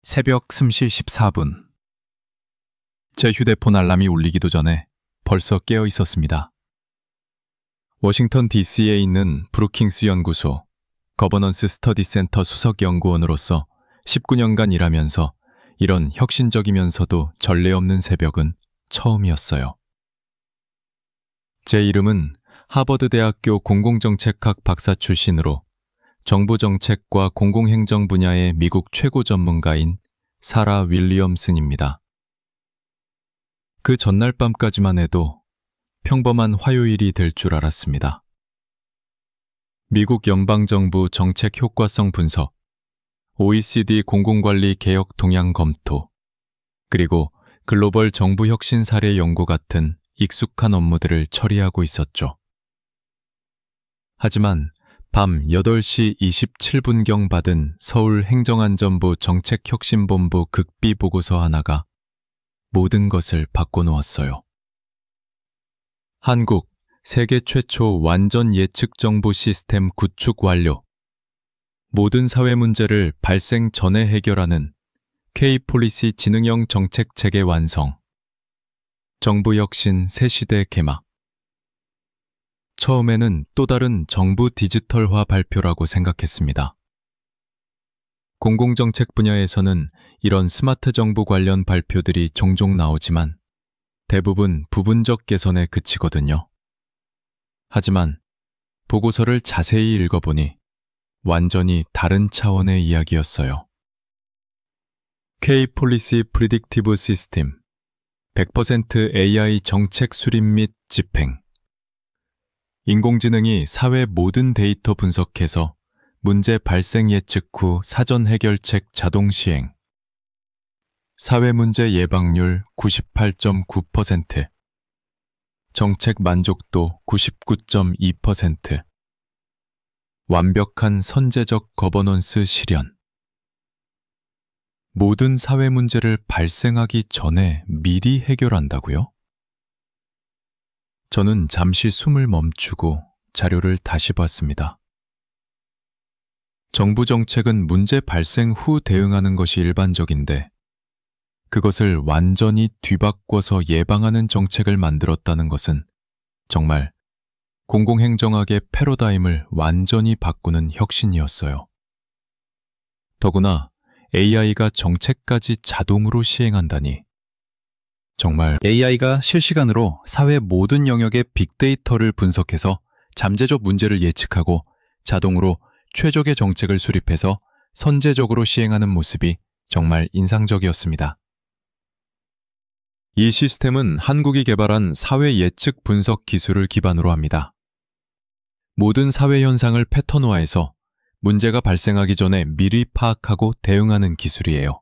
새벽 3시 14분. 제 휴대폰 알람이 울리기도 전에 벌써 깨어 있었습니다. 워싱턴 DC에 있는 브루킹스 연구소 거버넌스 스터디 센터 수석 연구원으로서 19년간 일하면서 이런 혁신적이면서도 전례 없는 새벽은 처음이었어요. 제 이름은 하버드대학교 공공정책학 박사 출신으로 정부 정책과 공공행정 분야의 미국 최고 전문가인 사라 윌리엄슨입니다. 그 전날 밤까지만 해도 평범한 화요일이 될 줄 알았습니다. 미국 연방정부 정책 효과성 분석, OECD 공공관리 개혁 동향 검토, 그리고 글로벌 정부 혁신 사례 연구 같은 익숙한 업무들을 처리하고 있었죠. 하지만 밤 8시 27분경 받은 서울행정안전부 정책혁신본부 극비 보고서 하나가 모든 것을 바꿔놓았어요. 한국, 세계 최초 완전 예측 정보 시스템 구축 완료. 모든 사회 문제를 발생 전에 해결하는 K-폴리시 지능형 정책 체계 완성. 정부 혁신 새시대 개막. 처음에는 또 다른 정부 디지털화 발표라고 생각했습니다. 공공정책 분야에서는 이런 스마트 정부 관련 발표들이 종종 나오지만 대부분 부분적 개선에 그치거든요. 하지만 보고서를 자세히 읽어보니 완전히 다른 차원의 이야기였어요. K-폴리시 프리딕티브 시스템 100% AI 정책 수립 및 집행. 인공지능이 사회 모든 데이터 분석해서 문제 발생 예측 후 사전 해결책 자동 시행. 사회 문제 예방률 98.9%. 정책 만족도 99.2%. 완벽한 선제적 거버넌스 실현. 모든 사회 문제를 발생하기 전에 미리 해결한다고요? 저는 잠시 숨을 멈추고 자료를 다시 봤습니다. 정부 정책은 문제 발생 후 대응하는 것이 일반적인데 그것을 완전히 뒤바꿔서 예방하는 정책을 만들었다는 것은 정말 공공행정학의 패러다임을 완전히 바꾸는 혁신이었어요. 더구나 AI가 정책까지 자동으로 시행한다니 정말 AI가 실시간으로 사회 모든 영역의 빅데이터를 분석해서 잠재적 문제를 예측하고 자동으로 최적의 정책을 수립해서 선제적으로 시행하는 모습이 정말 인상적이었습니다. 이 시스템은 한국이 개발한 사회 예측 분석 기술을 기반으로 합니다. 모든 사회 현상을 패턴화해서 문제가 발생하기 전에 미리 파악하고 대응하는 기술이에요.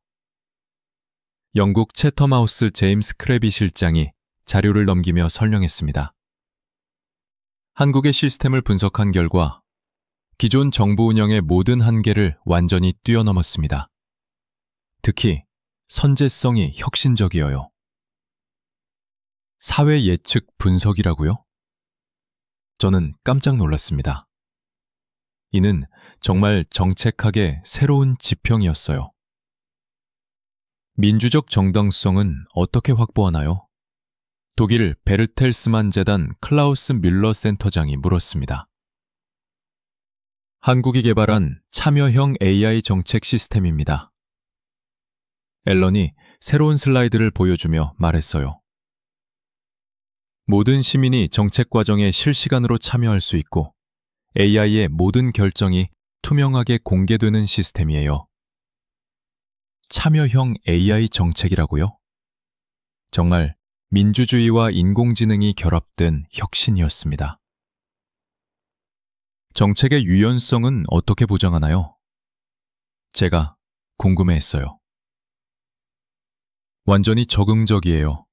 영국 채텀하우스 제임스 크래비 실장이 자료를 넘기며 설명했습니다. 한국의 시스템을 분석한 결과 기존 정부 운영의 모든 한계를 완전히 뛰어넘었습니다. 특히 선제성이 혁신적이어요. 사회 예측 분석이라고요? 저는 깜짝 놀랐습니다. 이는 정말 정책학의 새로운 지평이었어요. 민주적 정당성은 어떻게 확보하나요? 독일 베르텔스만 재단 클라우스 뮬러 센터장이 물었습니다. 한국이 개발한 참여형 AI 정책 시스템입니다. 앨런이 새로운 슬라이드를 보여주며 말했어요. 모든 시민이 정책 과정에 실시간으로 참여할 수 있고 AI의 모든 결정이 투명하게 공개되는 시스템이에요. 참여형 AI 정책이라고요? 정말 민주주의와 인공지능이 결합된 혁신이었습니다. 정책의 유연성은 어떻게 보장하나요? 제가 궁금해했어요. 완전히 적응적이에요.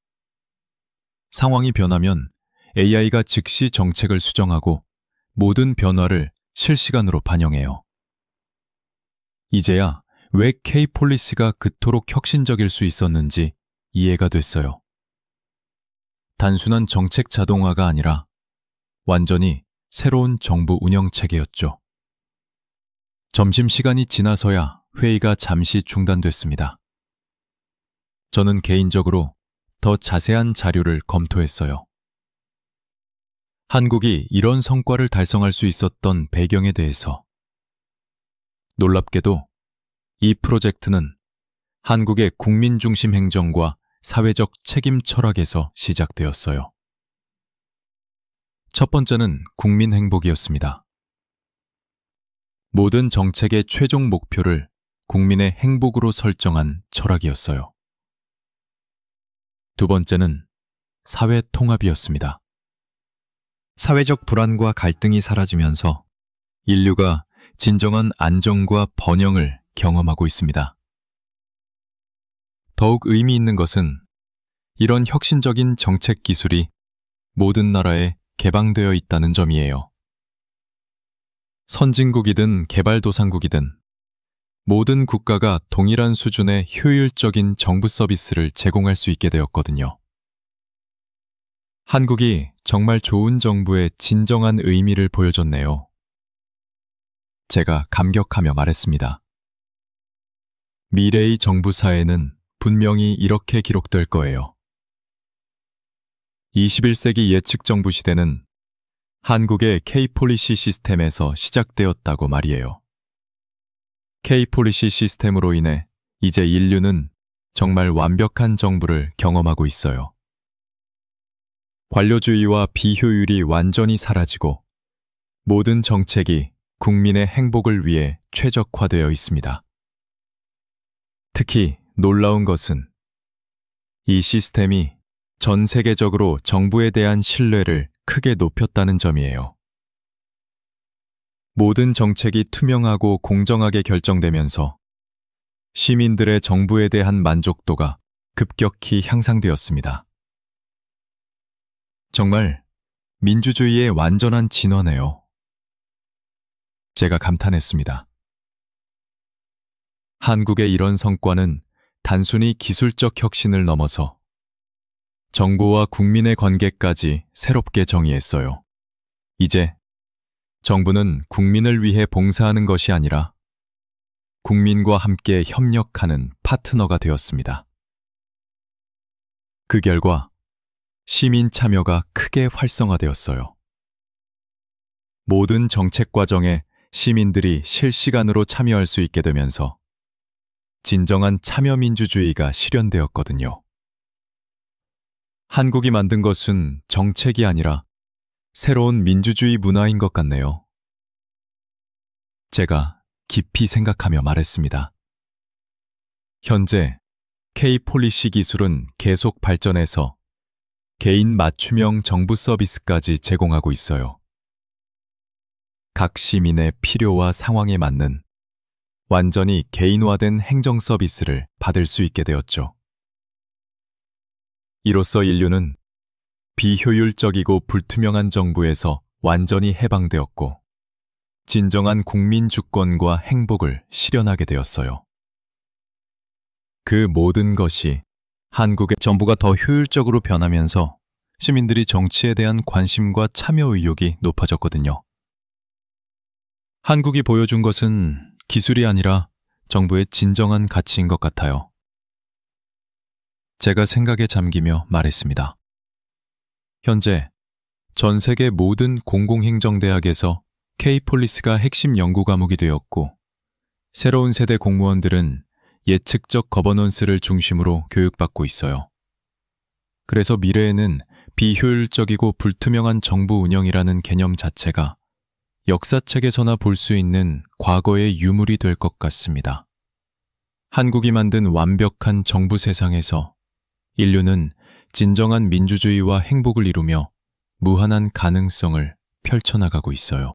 상황이 변하면 AI가 즉시 정책을 수정하고 모든 변화를 실시간으로 반영해요. 이제야 왜 K-폴리시가 그토록 혁신적일 수 있었는지 이해가 됐어요. 단순한 정책 자동화가 아니라 완전히 새로운 정부 운영 체계였죠. 점심시간이 지나서야 회의가 잠시 중단됐습니다. 저는 개인적으로 더 자세한 자료를 검토했어요. 한국이 이런 성과를 달성할 수 있었던 배경에 대해서. 놀랍게도 이 프로젝트는 한국의 국민 중심 행정과 사회적 책임 철학에서 시작되었어요. 첫 번째는 국민 행복이었습니다. 모든 정책의 최종 목표를 국민의 행복으로 설정한 철학이었어요. 두 번째는 사회 통합이었습니다. 사회적 불안과 갈등이 사라지면서 인류가 진정한 안정과 번영을 경험하고 있습니다. 더욱 의미 있는 것은 이런 혁신적인 정책 기술이 모든 나라에 개방되어 있다는 점이에요. 선진국이든 개발도상국이든 모든 국가가 동일한 수준의 효율적인 정부 서비스를 제공할 수 있게 되었거든요. 한국이 정말 좋은 정부의 진정한 의미를 보여줬네요. 제가 감격하며 말했습니다. 미래의 정부 사회는 분명히 이렇게 기록될 거예요. 21세기 예측 정부 시대는 한국의 K-폴리시 시스템에서 시작되었다고 말이에요. K-폴리시 시스템으로 인해 이제 인류는 정말 완벽한 정부를 경험하고 있어요. 관료주의와 비효율이 완전히 사라지고 모든 정책이 국민의 행복을 위해 최적화되어 있습니다. 특히 놀라운 것은 이 시스템이 전 세계적으로 정부에 대한 신뢰를 크게 높였다는 점이에요. 모든 정책이 투명하고 공정하게 결정되면서 시민들의 정부에 대한 만족도가 급격히 향상되었습니다. 정말 민주주의의 완전한 진화네요. 제가 감탄했습니다. 한국의 이런 성과는 단순히 기술적 혁신을 넘어서 정부와 국민의 관계까지 새롭게 정의했어요. 이제 정부는 국민을 위해 봉사하는 것이 아니라 국민과 함께 협력하는 파트너가 되었습니다. 그 결과 시민 참여가 크게 활성화되었어요. 모든 정책 과정에 시민들이 실시간으로 참여할 수 있게 되면서 진정한 참여민주주의가 실현되었거든요. 한국이 만든 것은 정책이 아니라 새로운 민주주의 문화인 것 같네요. 제가 깊이 생각하며 말했습니다. 현재 K-폴리시 기술은 계속 발전해서 개인 맞춤형 정부 서비스까지 제공하고 있어요. 각 시민의 필요와 상황에 맞는 완전히 개인화된 행정 서비스를 받을 수 있게 되었죠. 이로써 인류는 비효율적이고 불투명한 정부에서 완전히 해방되었고 진정한 국민 주권과 행복을 실현하게 되었어요. 그 모든 것이 한국의 정부가 더 효율적으로 변하면서 시민들이 정치에 대한 관심과 참여 의욕이 높아졌거든요. 한국이 보여준 것은 기술이 아니라 정부의 진정한 가치인 것 같아요. 제가 생각에 잠기며 말했습니다. 현재 전 세계 모든 공공행정대학에서 K-폴리스가 핵심 연구 과목이 되었고 새로운 세대 공무원들은 예측적 거버넌스를 중심으로 교육받고 있어요. 그래서 미래에는 비효율적이고 불투명한 정부 운영이라는 개념 자체가 역사책에서나 볼 수 있는 과거의 유물이 될 것 같습니다. 한국이 만든 완벽한 정부 세상에서 인류는 진정한 민주주의와 행복을 이루며 무한한 가능성을 펼쳐나가고 있어요.